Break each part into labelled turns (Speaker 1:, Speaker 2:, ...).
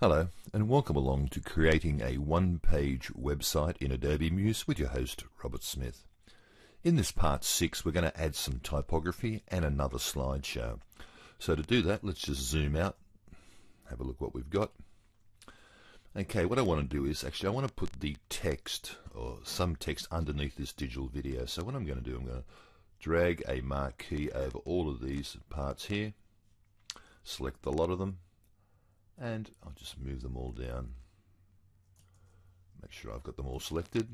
Speaker 1: Hello, and welcome along to creating a one-page website in Adobe Muse with your host, Robert Smith. In this part 6, we're going to add some typography and another slideshow. So to do that, let's just zoom out, have a look what we've got. Okay, what I want to do is, I want to put the text, or some text, underneath this digital video. So what I'm going to do, I'm going to drag a marquee over all of these parts here, select a lot of them, and I'll just move them all down. Make sure I've got them all selected,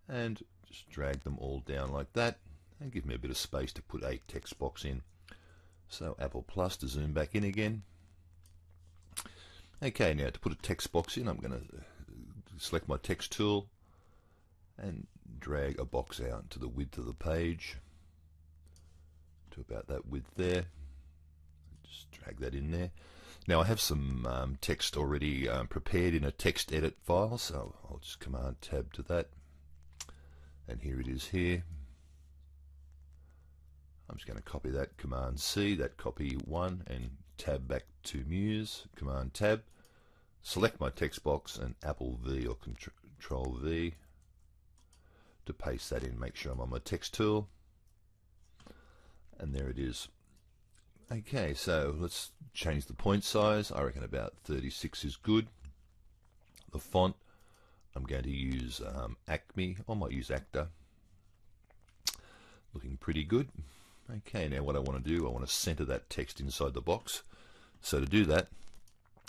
Speaker 1: and just drag them all down like that, and give me a bit of space to put a text box in. So Apple Plus to zoom back in again. Okay, now to put a text box in, I'm going to select my text tool and drag a box out to the width of the page, to about that width there. Just drag that in there. Now I have some text already prepared in a text edit file, so I'll just Command Tab to that, and here it is here. I'm just going to copy that, Command C, that copy one, and tab back to Muse, Command Tab, select my text box, and Apple V or Control V to paste that in. Make sure I'm on my text tool, and there it is. Okay, so let's change the point size. I reckon about 36 is good. The font, I'm going to use Acme. I might use Acta. Looking pretty good. Okay, now what I want to do, I want to center that text inside the box. So to do that,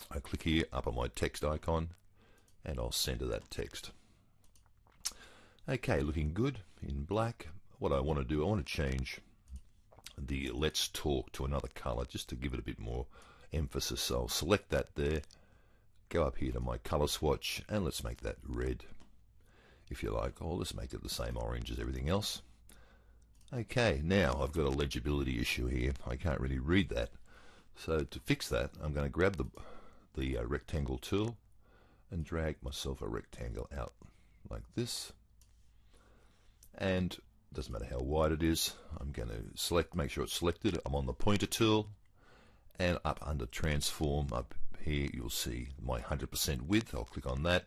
Speaker 1: I click here up on my text icon, and I'll center that text. Okay, looking good in black. What I want to do, I want to change the Let's Talk to another color just to give it a bit more emphasis. So I'll select that there, go up here to my color swatch, and let's make that red if you like, or let's make it the same orange as everything else. Okay, now I've got a legibility issue here. I can't really read that. So to fix that, I'm going to grab the rectangle tool and drag myself a rectangle out like this, and doesn't matter how wide it is. I'm going to select, make sure it's selected. I'm on the pointer tool, and up under transform up here you'll see my 100% width. I'll click on that.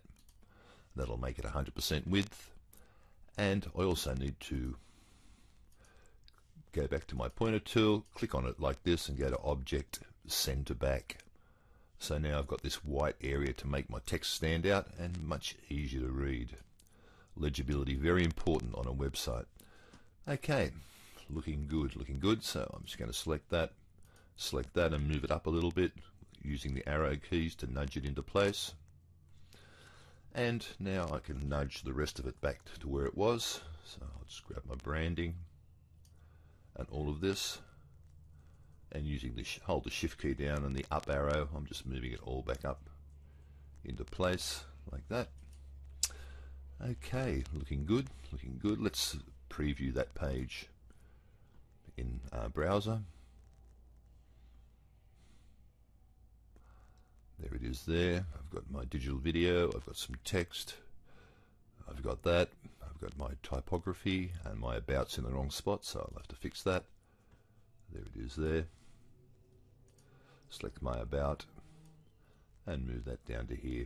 Speaker 1: That'll make it 100% width. And I also need to go back to my pointer tool, click on it like this, and go to Object, Center Back. So now I've got this white area to make my text stand out and much easier to read. Legibility, very important on a website. Okay, looking good, looking good. So I'm just going to select that, and move it up a little bit using the arrow keys to nudge it into place. And now I can nudge the rest of it back to where it was. So I'll just grab my branding and all of this, and using the hold the Shift key down and the up arrow, I'm just moving it all back up into place like that. Okay, looking good, looking good. Let's preview that page in our browser. There it is there. I've got my digital video, I've got some text, I've got that, I've got my typography, and my about's in the wrong spot, so I'll have to fix that. There it is there. Select my about and move that down to here.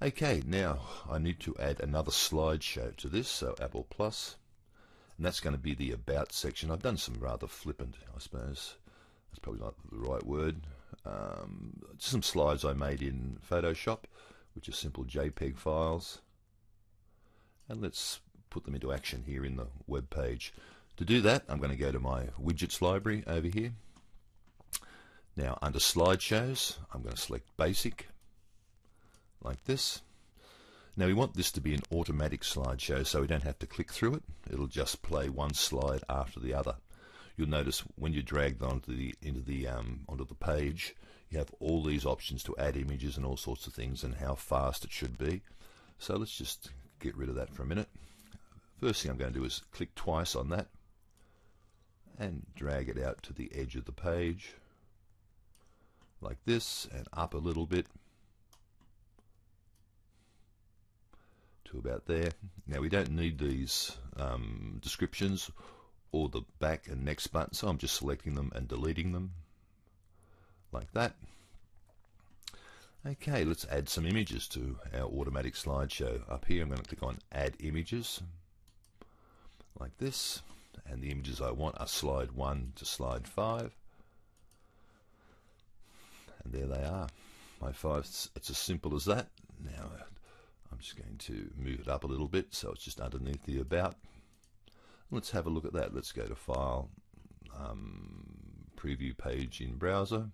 Speaker 1: Okay, now I need to add another slideshow to this, so Apple Plus, and that's going to be the About section. I've done some rather flippant, I suppose, that's probably not the right word, some slides I made in Photoshop, which are simple JPEG files, and let's put them into action here in the web page. To do that, I'm going to go to my widgets library over here. Now under slideshows, I'm going to select Basic, like this. Now we want this to be an automatic slideshow, so we don't have to click through it. It'll just play one slide after the other. You'll notice when you drag onto the page, you have all these options to add images and all sorts of things, and how fast it should be. So let's just get rid of that for a minute. First thing I'm going to do is click twice on that and drag it out to the edge of the page like this, and up a little bit to about there. Now we don't need these descriptions or the back and next button, so I'm just selecting them and deleting them like that. Okay, let's add some images to our automatic slideshow. Up here I'm going to click on Add Images, like this, and the images I want are slide 1 to slide 5, and there they are, my 5. It's as simple as that. Now I'm just going to move it up a little bit so it's just underneath the About. Let's have a look at that. Let's go to File, Preview Page in Browser.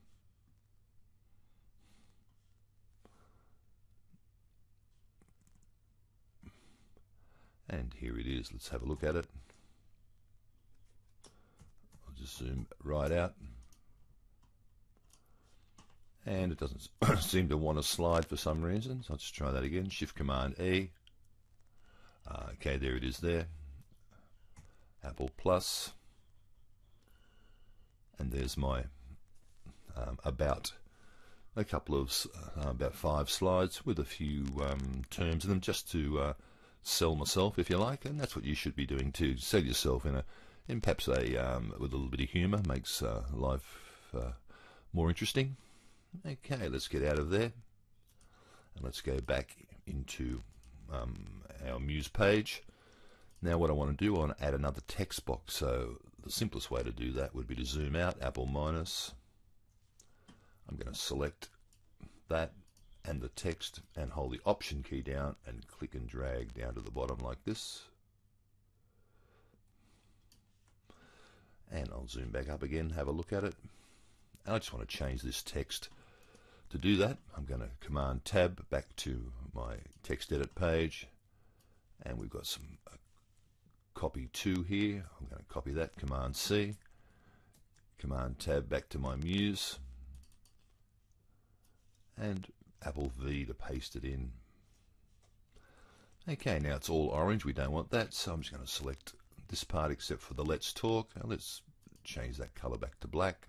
Speaker 1: And here it is. Let's have a look at it. I'll just zoom right out. And it doesn't seem to want to slide for some reason. So I'll just try that again. Shift Command E. Okay, there it is there. Apple Plus. And there's my About. A couple of, about 5 slides with a few terms in them just to sell myself, if you like, and that's what you should be doing too. Sell yourself in perhaps with a little bit of humour. Makes life more interesting. Okay, let's get out of there and let's go back into our Muse page. Now what I want to do, I want to add another text box. So the simplest way to do that would be to zoom out, Apple minus. I'm going to select that and the text and hold the Option key down and click and drag down to the bottom like this. And I'll zoom back up again, have a look at it. And I just want to change this text. To do that, I'm going to Command Tab back to my text edit page, and we've got some copy 2 here. I'm going to copy that, Command C, Command Tab back to my Muse, and Apple V to paste it in. Okay, now it's all orange. We don't want that, so I'm just going to select this part except for the Let's Talk, and let's change that color back to black.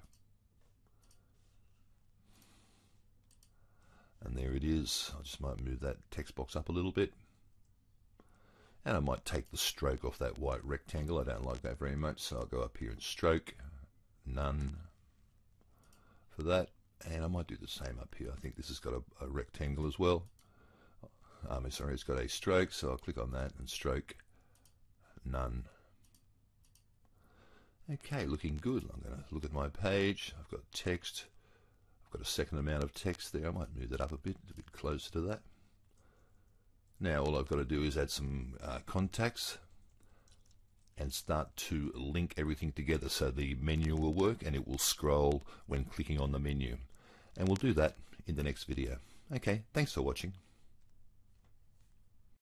Speaker 1: And there it is. I just might move that text box up a little bit. And I might take the stroke off that white rectangle. I don't like that very much, so I'll go up here and stroke, none for that. And I might do the same up here. I think this has got a rectangle as well. Sorry, it's got a stroke, so I'll click on that and stroke, none. Okay, looking good. I'm going to look at my page. I've got text. I've got a second amount of text there. I might move that up a bit closer to that. Now all I've got to do is add some contacts and start to link everything together so the menu will work and it will scroll when clicking on the menu. And we'll do that in the next video. Okay, thanks for watching.